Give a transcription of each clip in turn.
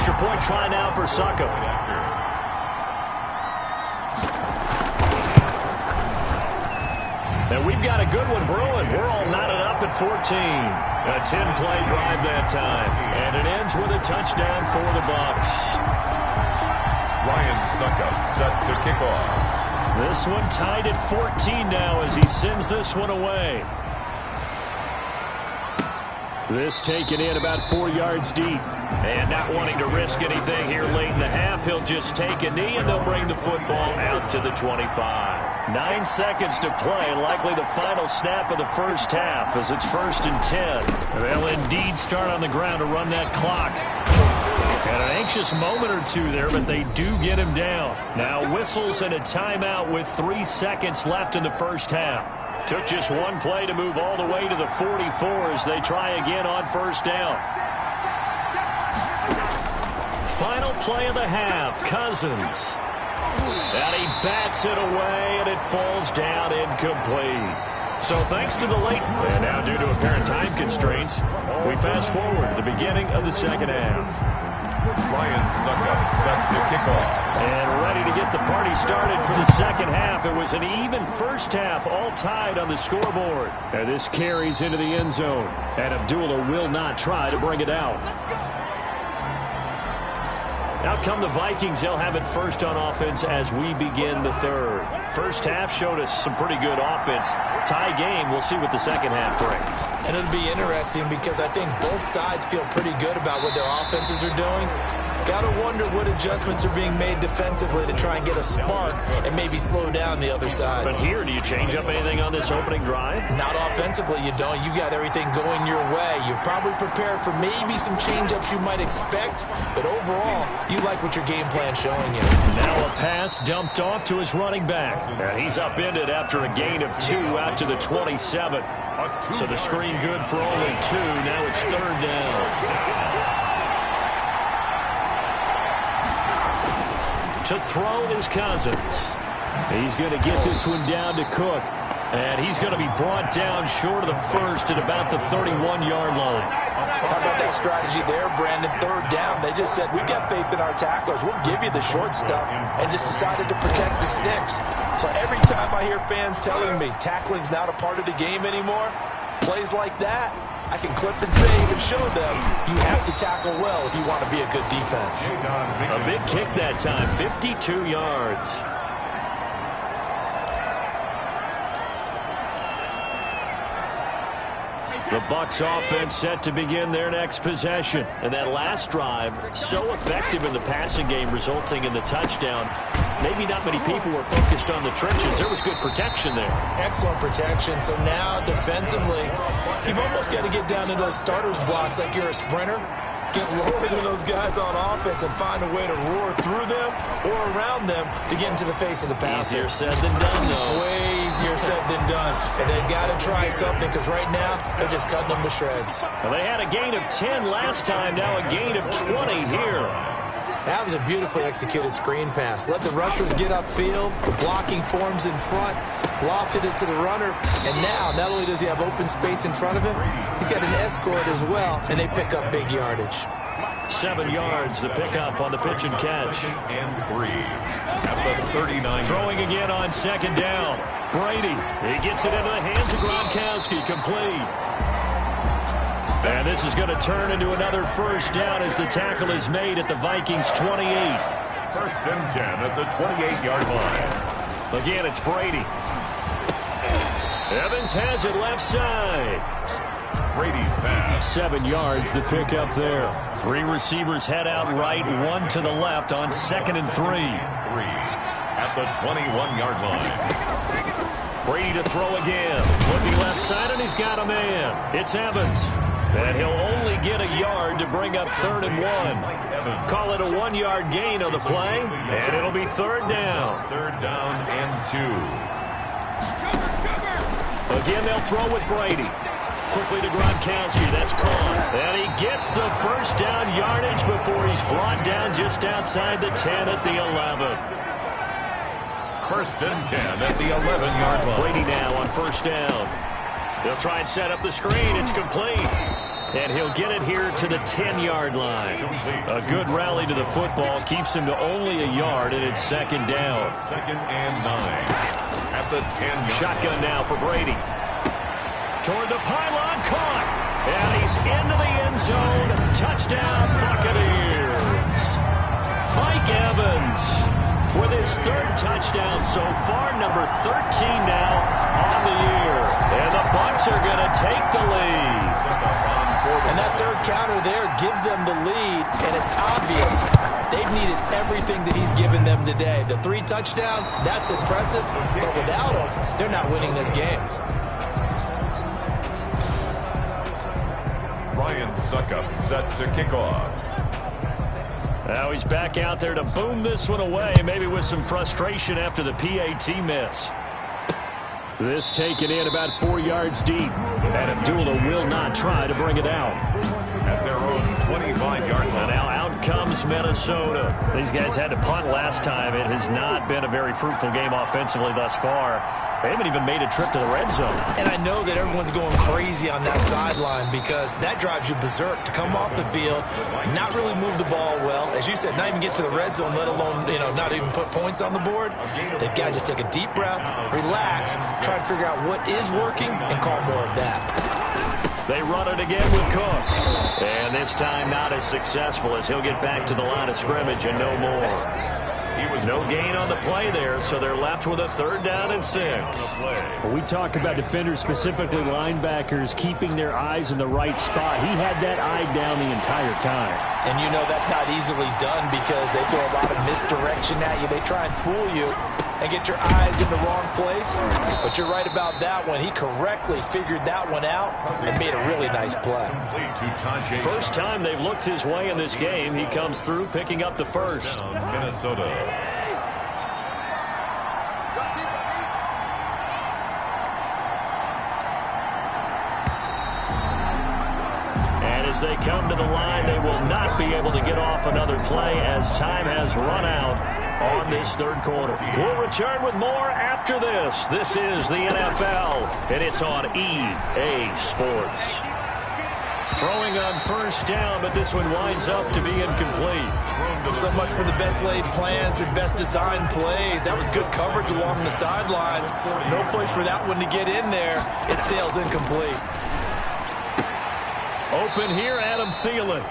extra point try now for Suckup. And we've got a good one brewing. We're all knotted up at 14. A 10-play drive that time. And it ends with a touchdown for the Bucs. Ryan Suckup set to kick off. This one tied at 14 now as he sends this one away. This taken in about 4 yards deep. And not wanting to risk anything here late in the half, he'll just take a knee and they'll bring the football out to the 25. 9 seconds to play, likely the final snap of the first half as it's 1st and 10. They'll indeed start on the ground to run that clock. And an anxious moment or two there, but they do get him down. Now whistles and a timeout with 3 seconds left in the first half. Took just one play to move all the way to the 44 as they try again on first down. Final play of the half, Cousins. And he bats it away, and it falls down incomplete. So thanks to the late, and now due to apparent time constraints, we fast forward to the beginning of the second half. Ryan Suckup set to kick off. And ready to get the party started for the second half. It was an even first half, all tied on the scoreboard. And this carries into the end zone. And Abdullah will not try to bring it out. Out come the Vikings. They'll have it first on offense as we begin the third. First half showed us some pretty good offense. Tie game. We'll see what the second half brings. And it'll be interesting because I think both sides feel pretty good about what their offenses are doing. Got to wonder what adjustments are being made defensively to try and get a spark and maybe slow down the other side. But here, do you change up anything on this opening drive? Not offensively, you don't. You got everything going your way. You've probably prepared for maybe some change-ups you might expect, but overall, you like what your game plan's showing you. Now a pass dumped off to his running back. And he's upended after a gain of 2 out to the 27. So the screen good for only 2. Now it's third down. To throw is Cousins. He's going to get this one down to Cook. And he's going to be brought down short of the first at about the 31-yard line. How about that strategy there, Brandon? Third down. They just said, we've got faith in our tacklers. We'll give you the short stuff, and just decided to protect the sticks. So every time I hear fans telling me tackling's not a part of the game anymore, plays like that, I can clip and save and show them you have to tackle well if you want to be a good defense. A big kick that time, 52 yards. The Bucs offense set to begin their next possession. And that last drive, so effective in the passing game, resulting in the touchdown. Maybe not many people were focused on the trenches. There was good protection there. Excellent protection. So now defensively, you've almost got to get down to those starters blocks like you're a sprinter. Get lower than those guys on offense and find a way to roar through them or around them to get into the face of the passer. Easier said than done, though. Way easier said than done. And they've got to try something because right now they're just cutting them to shreds. Well, they had a gain of 10 last time, now a gain of 20 here. That was a beautifully executed screen pass. Let the rushers get upfield. The blocking forms in front. Lofted it to the runner. And now, not only does he have open space in front of him, he's got an escort as well, and they pick up big yardage. 7 yards, the pickup on the pitch and catch. 3rd and 3 at the 39. Throwing again on second down. Brady, he gets it into the hands of Gronkowski, complete. And this is going to turn into another first down as the tackle is made at the Vikings' 28. 1st and 10 at the 28-yard line. Again, it's Brady. Evans has it left side. Brady's pass. 7 yards, the pickup there. 3 receivers head out right, 1 to the left on 2nd and 3. 3 at the 21-yard line. Brady to throw again. Looking left side, and he's got a man. It's Evans. And he'll only get a yard to bring up 3rd and 1. Call it a 1-yard gain on the play, and it'll be 3rd down. 3rd down and 2. Again, they'll throw with Brady. Quickly to Gronkowski. That's caught. And he gets the first down yardage before he's brought down just outside the 10 at the 11. 1st and 10 at the 11-yard line. Brady now on first down. They'll try and set up the screen. It's complete. And he'll get it here to the 10-yard line. A good rally to the football keeps him to only a yard, and it's second down. Second and 9 at the 10-yard Shotgun now for Brady. Toward the pylon, caught. And he's into the end zone. Touchdown, Buccaneers. Mike Evans with his third touchdown so far, number 13 now on the year. And the Bucs are going to take the lead. And that third counter there gives them the lead, and it's obvious they've needed everything that he's given them today. The 3 touchdowns, that's impressive, but without him, they're not winning this game. Ryan Suckup set to kick off. Now he's back out there to boom this one away, maybe with some frustration after the PAT miss. This taken in about 4 yards deep. And Abdullah will not try to bring it out. At their own 25-yard line. Now out comes Minnesota. These guys had to punt last time. It has not been a very fruitful game offensively thus far. They haven't even made a trip to the red zone. And I know that everyone's going crazy on that sideline because that drives you berserk to come off the field, not really move the ball well. As you said, not even get to the red zone, let alone, not even put points on the board. They've got to just take a deep breath, relax, try and figure out what is working, and call more of that. They run it again with Cook. And this time not as successful as he'll get back to the line of scrimmage and no more. No gain on the play there, so they're left with a 3rd down and 6. Well, we talk about defenders, specifically linebackers, keeping their eyes in the right spot. He had that eye down the entire time. And that's not easily done because they throw a lot of misdirection at you. They try and fool you and get your eyes in the wrong place. But you're right about that one. He correctly figured that one out and made a really nice play. First time they've looked his way in this game. He comes through picking up the first. Minnesota. As they come to the line, they will not be able to get off another play as time has run out on this 3rd quarter. We'll return with more after this. This is the NFL, and it's on EA Sports. Throwing on 1st down, but this one winds up to be incomplete. So much for the best laid plans and best designed plays. That was good coverage along the sidelines. No place for that one to get in there. It sails incomplete. Open here, Adam Thielen.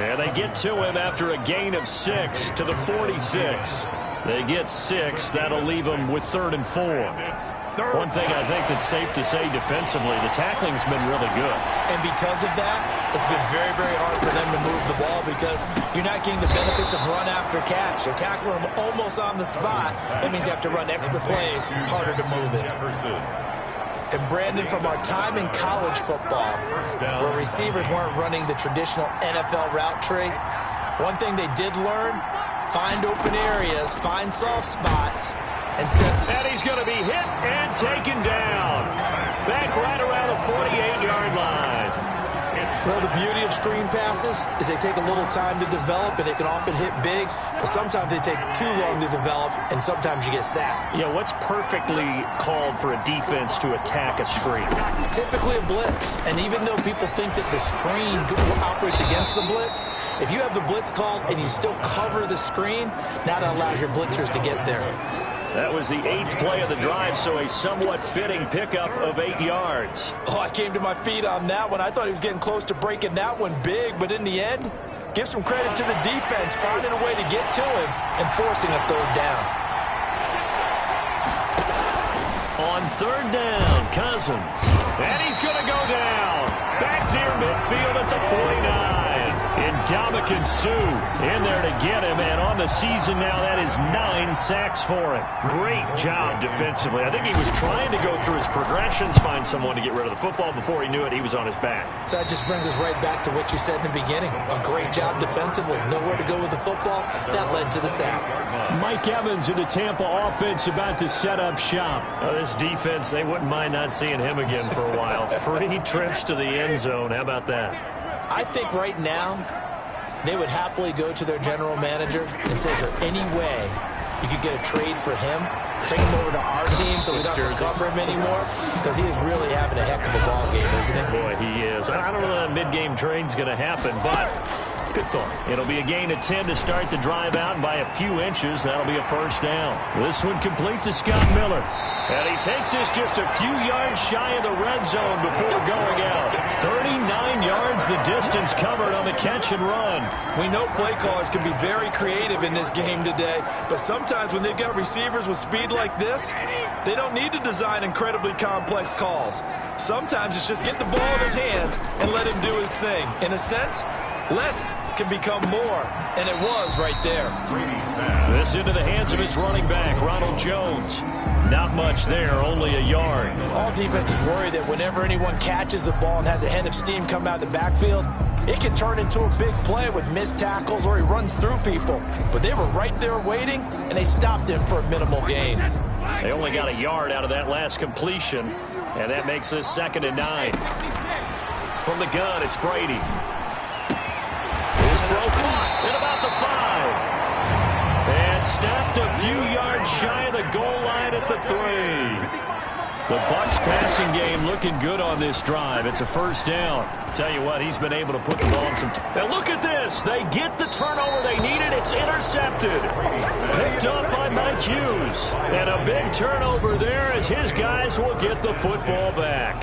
And they get to him after a gain of 6 to the 46. They get 6. That'll leave them with 3rd and 4. One thing I think that's safe to say defensively, the tackling's been really good. And because of that, it's been very, very hard for them to move the ball because you're not getting the benefits of run after catch. They're tackling them almost on the spot. That means you have to run extra plays, harder to move it. And Brandon, from our time in college football, where receivers weren't running the traditional NFL route tree, one thing they did learn, find open areas, find soft spots, and he's going to be hit and taken down. Back right around the 48-yard line. Well, the beauty of screen passes is they take a little time to develop, and they can often hit big, but sometimes they take too long to develop, and sometimes you get sacked. Yeah, what's perfectly called for a defense to attack a screen? Typically a blitz, and even though people think that the screen operates against the blitz, if you have the blitz called and you still cover the screen, now that allows your blitzers to get there. That was the 8th play of the drive, so a somewhat fitting pickup of 8 yards. Oh, I came to my feet on that one. I thought he was getting close to breaking that one big, but in the end, give some credit to the defense, finding a way to get to him and forcing a 3rd down. On 3rd down, Cousins. And he's going to go down. Back near midfield at the 49. And Ndamukong Suh in there to get him. And on the season now, that is 9 sacks for him. Great job defensively. I think he was trying to go through his progressions, find someone to get rid of the football. Before he knew it, he was on his back. So that just brings us right back to what you said in the beginning. A great job defensively. Nowhere to go with the football. That led to the sack. Mike Evans in the Tampa offense about to set up shop. This defense, they wouldn't mind not seeing him again for a while. 3 trips to the end zone. How about that? I think right now they would happily go to their general manager and say, is there any way you could get a trade for him bring him over to our team so we don't have to cover him anymore? Because he is really having a heck of a ball game, isn't he? Boy, he is. I don't know that mid-game trade's going to happen, but good thought. It'll be a gain of 10 to start the drive out, and by a few inches, that'll be a first down. This one complete to Scott Miller. And he takes this just a few yards shy of the red zone before going out. 39 yards the distance covered on the catch and run. We know play callers can be very creative in this game today, but sometimes when they've got receivers with speed like this, they don't need to design incredibly complex calls. Sometimes it's just get the ball in his hands and let him do his thing. In a sense, less can become more, and it was right there. This into the hands of his running back, Ronald Jones. Not much there, only a yard. All defenses worry that whenever anyone catches the ball and has a head of steam come out of the backfield, it can turn into a big play with missed tackles or he runs through people. But they were right there waiting, and they stopped him for a minimal gain. They only got a yard out of that last completion, and that makes this 2nd and 9. From the gun, it's Brady. His throw caught at about the 5. And stopped a few yards shy of the goal line at the 3. The Bucs passing game looking good on this drive. It's a first down. Tell you what, he's been able to put the ball in some Now look at this. They get the turnover they needed. It's intercepted. Picked up by Mike Hughes. And a big turnover there as his guys will get the football back.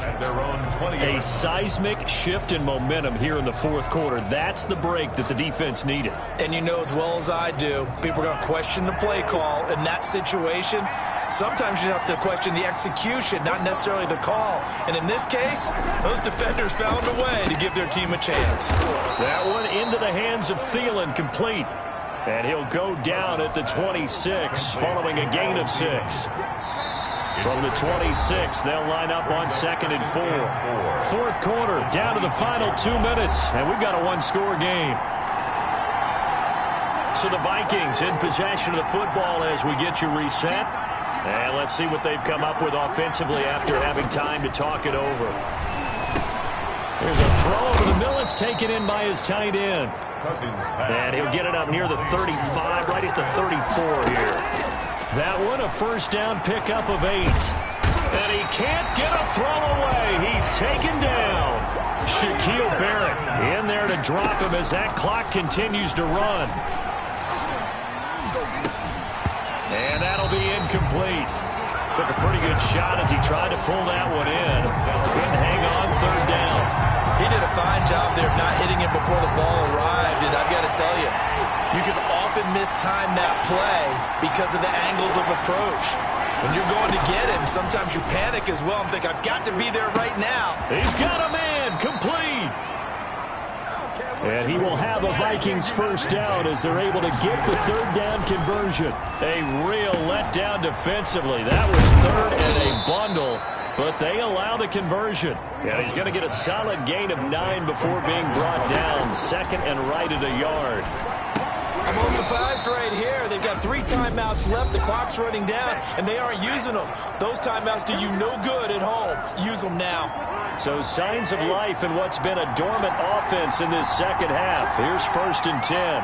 A seismic shift in momentum here in the fourth quarter. That's the break that the defense needed. And you know as well as I do, people are going to question the play call in that situation. Sometimes you have to question the execution, not necessarily the call. And in this case, those defenders found a way to give their team a chance. That one into the hands of Thielen, complete. And he'll go down at the 26, following a gain of 6. From the 26, they'll line up on 2nd and 4. Fourth quarter, down to the final 2 minutes, and we've got a one-score game. So the Vikings in possession of the football as we get you reset. And let's see what they've come up with offensively after having time to talk it over. There's a throw over the middle. It's taken in by his tight end. And he'll get it up near the 35, right at the 34 here. That one, a first down pickup of 8. And he can't get a throw away. He's taken down. Shaquille Barrett in there to drop him as that clock continues to run. And that'll be incomplete. Took a pretty good shot as he tried to pull that one in. Couldn't hang on, third down. He did a fine job there of not hitting him before the ball arrived. And I've got to tell you, you can often mistime that play because of the angles of approach. When you're going to get him, sometimes you panic as well and think, I've got to be there right now. He's got a man, complete. And he will have a Vikings first down as they're able to get the third down conversion. A real letdown defensively. That was third and a bundle, but they allow the conversion. And he's going to get a solid gain of 9 before being brought down. 2nd and right at a yard. I'm a little surprised right here. They've got 3 timeouts left. The clock's running down, and they aren't using them. Those timeouts do you no good at home. Use them now. So signs of life in what's been a dormant offense in this second half. Here's 1st and 10.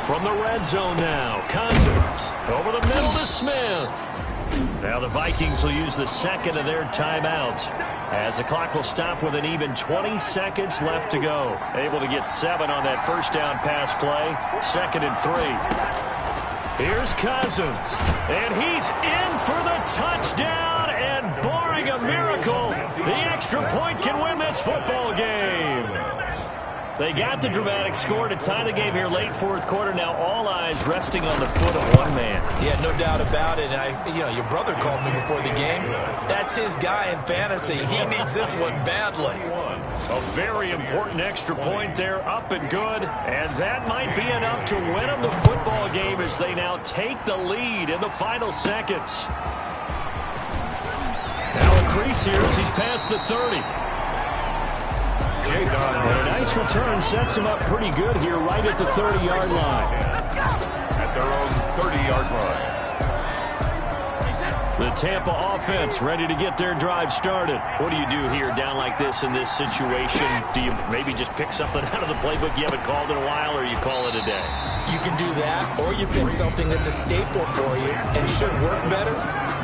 From the red zone now, Cousins over the middle to Smith. Now the Vikings will use the 2nd of their timeouts as the clock will stop with an even 20 seconds left to go. Able to get 7 on that first down pass play. 2nd and 3. Here's Cousins, and he's in for the touchdown, and barring a miracle, the extra point can win this football game. They got the dramatic score to tie the game here late fourth quarter. Now all eyes resting on the foot of one man. Yeah, no doubt about it. And your brother called me before the game. That's his guy in fantasy. He needs this one badly. A very important extra point there, up and good. And that might be enough to win them the football game as they now take the lead in the final seconds. Now a crease here as he's past the 30. And a nice return sets him up pretty good here right at the 30-yard line. At their own 30-yard line. The The Tampa offense ready to get their drive started. What do you do here down like this in this situation? Do you maybe just pick something out of the playbook you haven't called in a while, or you call it a day? You can do that, or you pick something that's a staple for you and should work better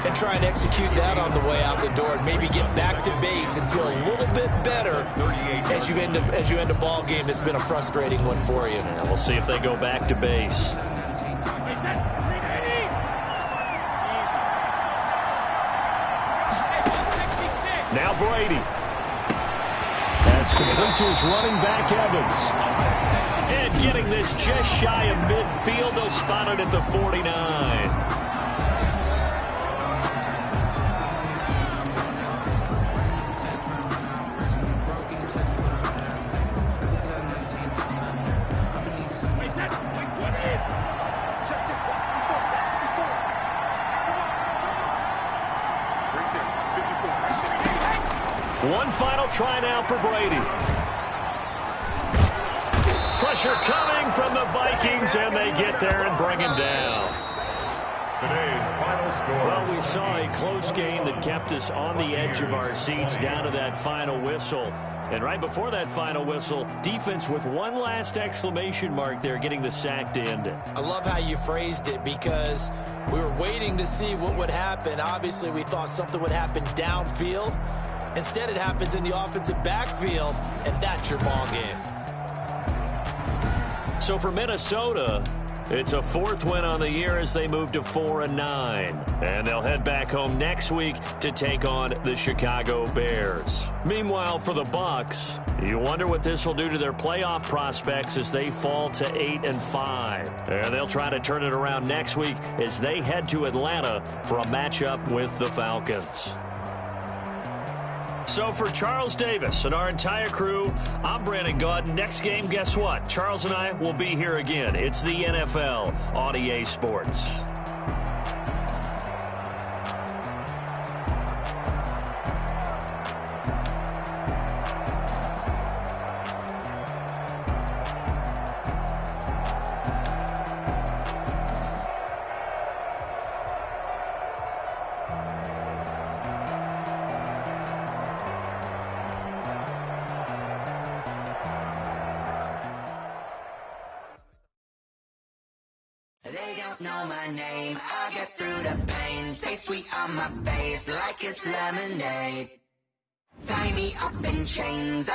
and try and execute that on the way out the door and maybe get back to base and feel a little bit better as you end a ball game that's been a frustrating one for you. Yeah, we'll see if they go back to base. Now Brady. That's complete to his running back, Evans. And getting this just shy of midfield, they'll spot it at the 49. One final try now for Brady. Pressure coming from the Vikings, and they get there and bring him down. Today's final score. Well, we saw a close game that kept us on the edge of our seats down to that final whistle. And right before that final whistle, defense with one last exclamation mark there, getting the sack to end it. I love how you phrased it because we were waiting to see what would happen. Obviously, we thought something would happen downfield. Instead, it happens in the offensive backfield, and that's your ball game. So for Minnesota, it's a fourth win on the year as they move to 4-9. And they'll head back home next week to take on the Chicago Bears. Meanwhile, for the Bucs, you wonder what this will do to their playoff prospects as they fall to 8-5. And they'll try to turn it around next week as they head to Atlanta for a matchup with the Falcons. So for Charles Davis and our entire crew, I'm Brandon Gaudin. Next game, guess what? Charles and I will be here again. It's the NFL on EA Sports. They don't know my name, I get through the pain. Taste sweet on my face like it's lemonade. Tie me up in chains,